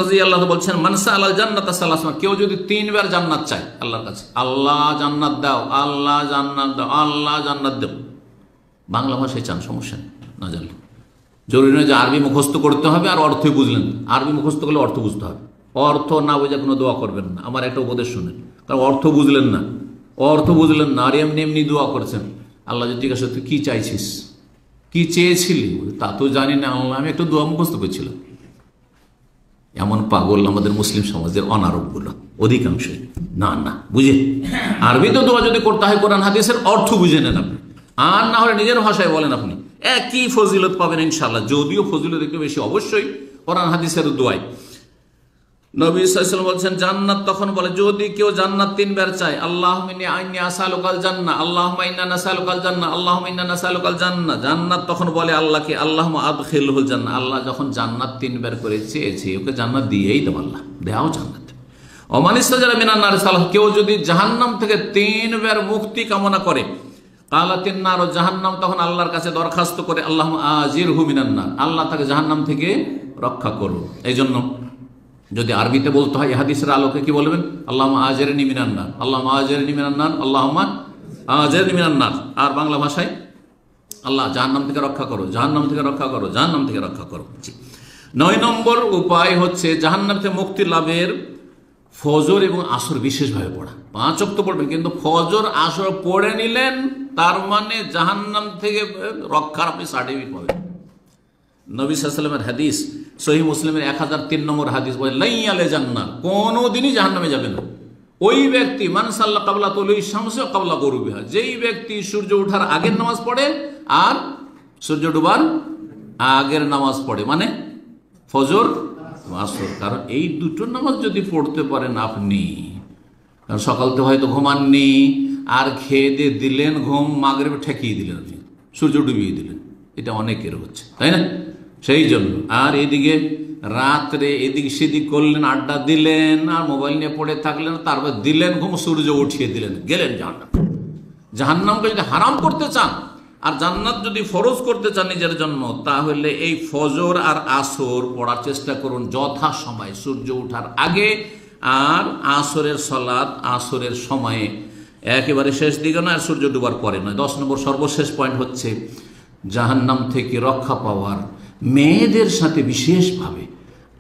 রাদিয়াল্লাহু বলছেন, মান সাআলাল জান্নাতা সালাসা, কেউ যদি 3 বার জান্নাত চায় আল্লাহর কাছে, আল্লাহ জান্নাত দাও, আল্লাহ জান্নাত দাও, আল্লাহ জান্নাত দাও, বাংলা ভাষায় চান, সমস্যা না জানলে জরুরি নয় যে আরবি মুখস্থ করতে হবে আর অর্থই বুঝলেন। আরবি মুখস্থ করলে অর্থ বুঝতে হবে, অর্থ না বুঝে কোনো দোয়া করবেন না। আমার একটা উপদেশ শুনেন, কারণ অর্থ বুঝলেন না, আর এমনি এমনি দোয়া করছেন। আল্লাহ যদি জিজ্ঞাসা তুই কী চাইছিস, কি চেয়েছিলি, তা তো জানি না আল্লাহ, আমি একটা দোয়া মুখস্থ করছিলাম। এমন পাগল আমাদের মুসলিম সমাজের অনারবগুলো অধিকাংশই। না বুঝে আরবি তো দোয়া যদি করতে হয় কোরআন হাদিসের অর্থ বুঝে নেন আপনি, আর না হলে নিজের ভাষায় বলেন, আপনি একই ফজিলত পাবেন ইনশাআল্লাহ, যদিও ফজিলত একটু বেশি অবশ্যই কোরআন হাদিসের দোয়ায়। নবী সাল্লাল্লাহু আলাইহি ওয়াসাল্লাম বলছেন জান্নাত তখন বলে, যদি কেউ জান্নাত 3 বার চায়, আল্লাহুম্মা ইন্নী আসআলুকাল জান্নাহ, আল্লাহুম্মা ইন্না নাসআলুকাল জান্নাহ, আল্লাহুম্মা ইন্না নাসআলুকাল জান্নাহ, জান্নাত তখন বলে আল্লাহকে, আল্লাহুম্মা আদখিলহুল জান্নাহ, আল্লাহ যখন জান্নাত 3 বার করে চেয়েছে, ওকে জান্নাত দিয়েই দাও, আল্লাহ দাও জান্নাত। ওমান ইসতাজারা মিনান নার সালাহ, কেউ যদি জাহান্নাম থেকে 3 বার মুক্তি কামনা করে, কালাতিন নার, জাহান্নাম তখন আল্লাহর কাছে দরখাস্ত করে, আল্লাহুম্মা আজিরহু মিনান নার, আল্লাহ তাকে জাহান্নাম থেকে রক্ষা করো। এই জন্য যদি আরবিতে বলতে হয় হাদিসের আলোকে কি বলবেন, আল্লাহুম্মা আজিরনি মিনান নার, আল্লাহুম্মা আজিরনি মিনান নার, আল্লাহুম্মা আজিরনি মিনান নার। আর বাংলা ভাষায় আল্লাহ জাহান্নাম থেকে রক্ষা করো, জাহান্নাম থেকে রক্ষা করো, জাহান্নাম থেকে রক্ষা করো। 9 নম্বর উপায় হচ্ছে জাহান্নাম থেকে মুক্তি লাভের ফজর এবং আসর বিশেষভাবে পড়া। 5 ওয়াক্ত পড়বেন, কিন্তু ফজর আসর পড়ে নিলেন, তার মানে জাহান্নাম থেকে রক্ষার আপনি সার্টিফিকেট পাবেন। নবী সাল্লাল্লাহু আলাইহি ওয়াসাল্লামের হাদিস, সহিহ মুসলিমের 1003 নম্বর হাদিস বলে, লাইয়ালে জান্নাত, কোনোদিনই জাহান্নামে যাবে না ওই ব্যক্তি, মান সাল্লা কাবলা তুলুই শামসি ওয়া কাবলা গুরুবিহা, যেই ব্যক্তি সূর্য ওঠার আগের নামাজ পড়ে আর সূর্য ডুবার আগের নামাজ পড়ে, মানে ফজর আসর। কারণ এই দুটো নামাজ যদি পড়তে পারেন আপনি, কারণ সকালতে হয়তো ঘুমাননি, আর খেয়ে দিয়ে দিলেন ঘুম, মাগরিবে ঠেকিয়ে দিলেন, আপনি সূর্য ডুবিয়ে দিলেন, এটা অনেকের হচ্ছে, তাই না? সেই জন্য আর এদিকে রাত্রে এদিক সেদিক করলেন, আড্ডা দিলেন, আর মোবাইল নিয়ে পড়ে থাকলেন, তারপর দিলেন ঘুম, সূর্য উঠিয়ে দিলেন, গেলেন জাহান্নাম। জাহান্নামকে যদি হারাম করতে চান আর জান্নাত যদি ফরজ করতে চান নিজের জন্য, তাহলে এই ফজর আর আসর পড়ার চেষ্টা করুন যথা সময়, সূর্য ওঠার আগে, আর আসরের সালাত আসরের সময়ে, একেবারে শেষ দিকে নয়, আর সূর্য ডুবার পরে নয়। 10 নম্বর সর্বশেষ পয়েন্ট হচ্ছে জাহান্নাম থেকে রক্ষা পাওয়ার মেয়েদের সাথে বিশেষভাবে,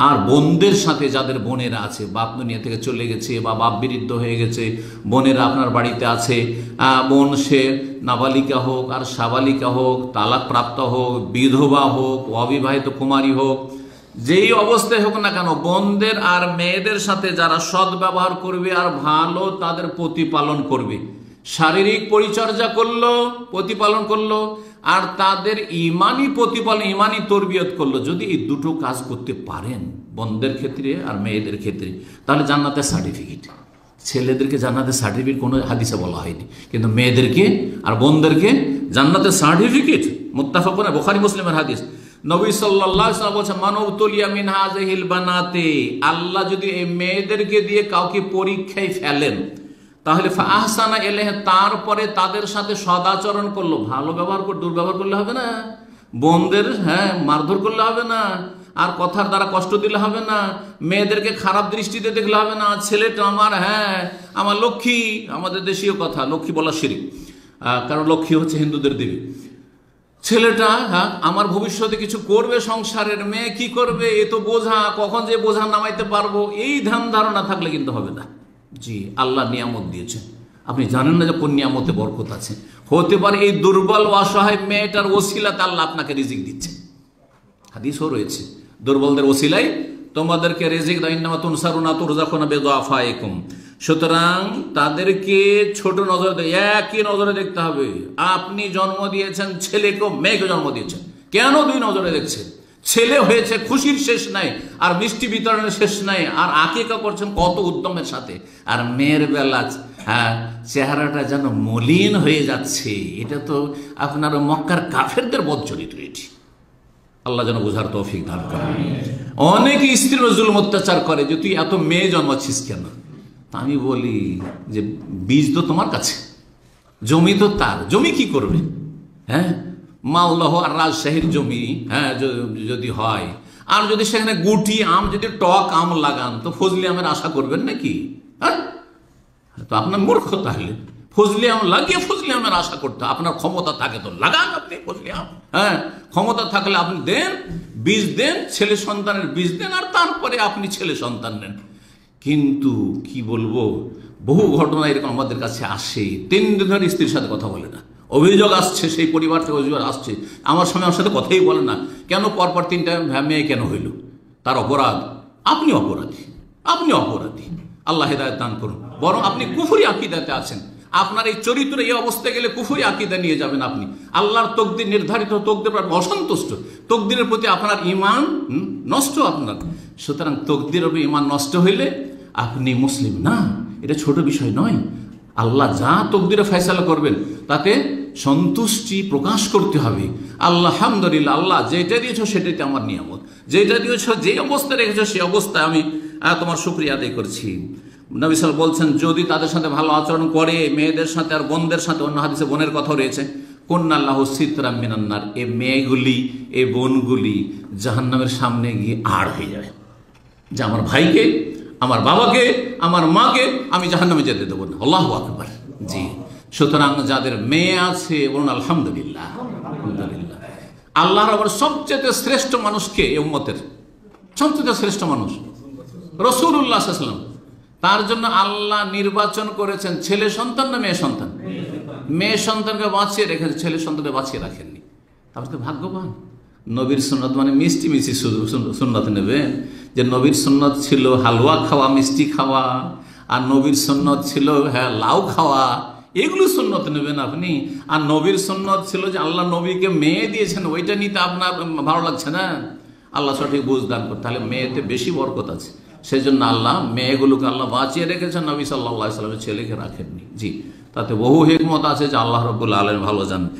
আর বোনদের সাথে, যাদের বোনেরা আছে, বাপ দুনিয়া থেকে চলে গেছে বা বাপ বিরুদ্ধ হয়ে গেছে, বোনেরা আপনার বাড়িতে আছে, বোন সে নাবালিকা হোক আর সাবালিকা হোক, তালাক প্রাপ্ত হোক, বিধবা হোক, অবিবাহিত কুমারী হোক, যেই অবস্থায় হোক না কেন, বোনদের আর মেয়েদের সাথে যারা সদ্ব্যবহার করবে আর ভালো তাদের প্রতিপালন করবে, শারীরিক পরিচর্যা করলো, প্রতিপালন করলো, আর তাদের ইমানি প্রতিপালন, ইমানি তরবিয়ত করলো, যদি এই দুটো কাজ করতে পারেন বোনদের ক্ষেত্রে আর মেয়েদের ক্ষেত্রে, তাহলে জান্নাতের সার্টিফিকেট। ছেলেদেরকে জান্নাতের সার্টিফিকেট কোনো হাদিসে বলা হয়নি, কিন্তু মেয়েদেরকে আর বোনদেরকে জান্নাতের সার্টিফিকেট মুত্তাফাকুন বুখারী মুসলিমের হাদিস। নবী সাল্লাল্লাহু আলাইহি ওয়াসাল্লাম বলেছেন, মান উবতুলিয়া মিন হাযিহিল বানাতে, আল্লাহ যদি এই মেয়েদেরকে দিয়ে কাউকে পরীক্ষায় ফেলেন, তাহলে ফাহসানা ইলাইহি, তারপরে তাদের সাথে সদাচরণ করলো, ভালো ব্যবহার করে, দুর্ব্যবহার করলে হবে না, বোনদের মারধর করলে হবে না, আর কথার দ্বারা কষ্ট দিলে হবে না, মেয়েদেরকে খারাপ দৃষ্টিতে দেখলে হবে না, ছেলেটা আমার আমার লক্ষ্মী, আমাদের দেশীয় কথা লক্ষ্মী বলা শিরক, কারণ লক্ষ্মী হচ্ছে হিন্দুদের দেবী, ছেলেটা আমার ভবিষ্যতে কিছু করবে সংসারের, মেয়ে কি করবে, এ তো বোঝা, কখন যে বোঝা নামাইতে পারবো, এই ধ্যান ধারণা থাকলে কিন্তু হবে না। জি, আল্লাহ নিয়ামত দিয়েছেন, আপনি জানেন না যে কোন নিয়ামতে বরকত আছে, হতে পারে এই দুর্বল অসহায় মেয়েটার ওসিলাতে আল্লাহ আপনাকে রিজিক দিচ্ছে, হাদিসও রয়েছে, দুর্বলদের ওসিলাই তোমাদেরকে রিজিক দাও, ইন্নামা তুনসারুনা তুরজাকুনা বিদুআফাইকুম। সুতরাং তাদেরকে ছোট নজরে, একই নজরে দেখতে হবে। আপনি জন্ম দিয়েছেন ছেলেকেও, মেয়েকে জন্ম দিয়েছেন, কেন 2 নজরে দেখছেন? ছেলে হয়েছে, খুশির শেষ নাই, আর মিষ্টি বিতরণের শেষ নাই, আর আকিকা করছেন কত উদ্যমের সাথে, আর মেয়ের বেলা চেহারাটা যেন মলিন হয়ে যাচ্ছে, এটা তো আপনার মক্কার কাফেরদের বদচরিত্র। এটি আল্লাহ যেন বোঝার তৌফিক দান করেন। অনেক স্ত্রীর জুলুম অত্যাচার করে যে তুই এত মেয়ে জন্মাচ্ছিস কেন? আমি বলি যে বীজ তো তোমার কাছে, জমি তো তার, জমি কি করবে? মালদহ আর রাজশাহীর জমি যদি হয়, আর যদি সেখানে গুটি আম, যদি টক আম লাগান, তো ফজলি আমের আশা করবেন নাকি? হ্যাঁ, তো আপনার মূর্খ। তাহলে ফজলি আম লাগিয়ে ফজলি আমের আশা করতে, আপনার ক্ষমতা থাকে তো লাগান আপনি ফজলি আম। হ্যাঁ, ক্ষমতা থাকলে আপনি দেন, বীজ দেন, ছেলে সন্তানের বীজ দেন, আর তারপরে আপনি ছেলে সন্তান নেন। কিন্তু কি বলবো, বহু ঘটনা এরকম আমাদের কাছে আসে। 3 দিন ধরে স্ত্রীর সাথে কথা বলে না, অভিযোগ আসছে, সেই পরিবার থেকে অভিযোগ আসছে, আমার স্বামী আমার সাথে কথাই বলে না। কেন? পরপর 3টা মেয়ে কেন হইল? তার অপরাধ? আপনি অপরাধী, আপনি অপরাধী। আল্লাহ হেদায়েত দান করুন। বরং আপনি কুফরি আকীদাতে আছেন। আপনার এই চরিত্র এই অবস্থায় গেলে কুফরি আকীদা নিয়ে যাবেন আপনি। আল্লাহর তকদির, নির্ধারিত তকদির আপনি অসন্তুষ্ট, তকদিরের প্রতি আপনার ঈমান নষ্ট আপনার। সুতরাং তকদিরের উপর ঈমান নষ্ট হইলে আপনি মুসলিম না, এটা ছোট বিষয় নয়। আল্লাহ যা তকদিরে ফয়সালা করবেন তাতে সন্তুষ্টি প্রকাশ করতে হবে। আলহামদুলিল্লাহ, আল্লাহ যেটা দিয়েছো সেটাতে আমার নিয়ামত, যেটা দিয়েছো, যে অবস্থায় রেখেছো সেই অবস্থায় আমি তোমার শুকরিয়া আদায় করছি। নবী সাল্লাল্লাহু আলাইহি ওয়াসাল্লাম বলছেন, যদি তাদের সাথে ভালো আচরণ করে, মেয়েদের সাথে আর বোনদের সাথে, অন্য হাদিসে বোনের কথাও রয়েছে, কুন্নাল্লাহু সিতরাম মিনান নার, এই মেয়েগুলি, এই বোনগুলি জাহান্নামের সামনে গিয়ে আড় হয়ে যাবে, যে আমার ভাইকে, আমার বাবাকে, আমার মাকে আমি জাহান্নামে যেতে দেবো না। আল্লাহু আকবার। জি, সুতরাং যাদের মেয়ে আছে বলুন আলহামদুলিল্লাহ। আলহামদুলিল্লাহ। আল্লাহর আবার সবচেয়ে শ্রেষ্ঠ মানুষকে, এই উম্মতের সবচেয়ে শ্রেষ্ঠ মানুষ রাসূলুল্লাহ সাল্লাল্লাহু আলাইহি ওয়াসাল্লাম। তার জন্য আল্লাহ নির্বাচন করেছেন ছেলে সন্তান না মেয়ে সন্তান? মেয়ে সন্তানকে বাঁচিয়ে রেখেছেন, ছেলে সন্তানকে বাঁচিয়ে রাখেননি। তাহলে তো ভাগ্যবান। নবীর সুন্নত মানে মিষ্টি মিষ্টি সুন্নত নেবেন, যে নবীর সুন্নত ছিল হালুয়া খাওয়া, মিষ্টি খাওয়া, আর নবীর সুন্নত ছিল হ্যাঁ লাউ খাওয়া, এগুলো সুন্নত নেবেন আপনি। আর নবীর সুন্নত ছিল যে আল্লাহ নবীকে মেয়ে দিয়েছেন, ওইটা নিতে আপনার ভালো লাগছে না। আল্লাহ সঠিক বুঝ দান করতে, তাহলে মেয়েতে বেশি বরকত আছে। সেই জন্য আল্লাহ মেয়েগুলোকে আল্লাহ বাঁচিয়ে রেখেছেন, নবী সাল্লাল্লাহু আলাইহি ওয়াসাল্লামের ছেলেকে রাখেননি। জি, তাতে বহু হিকমত আছে, যে আল্লাহ রাব্বুল আলামিন ভালো জানেন।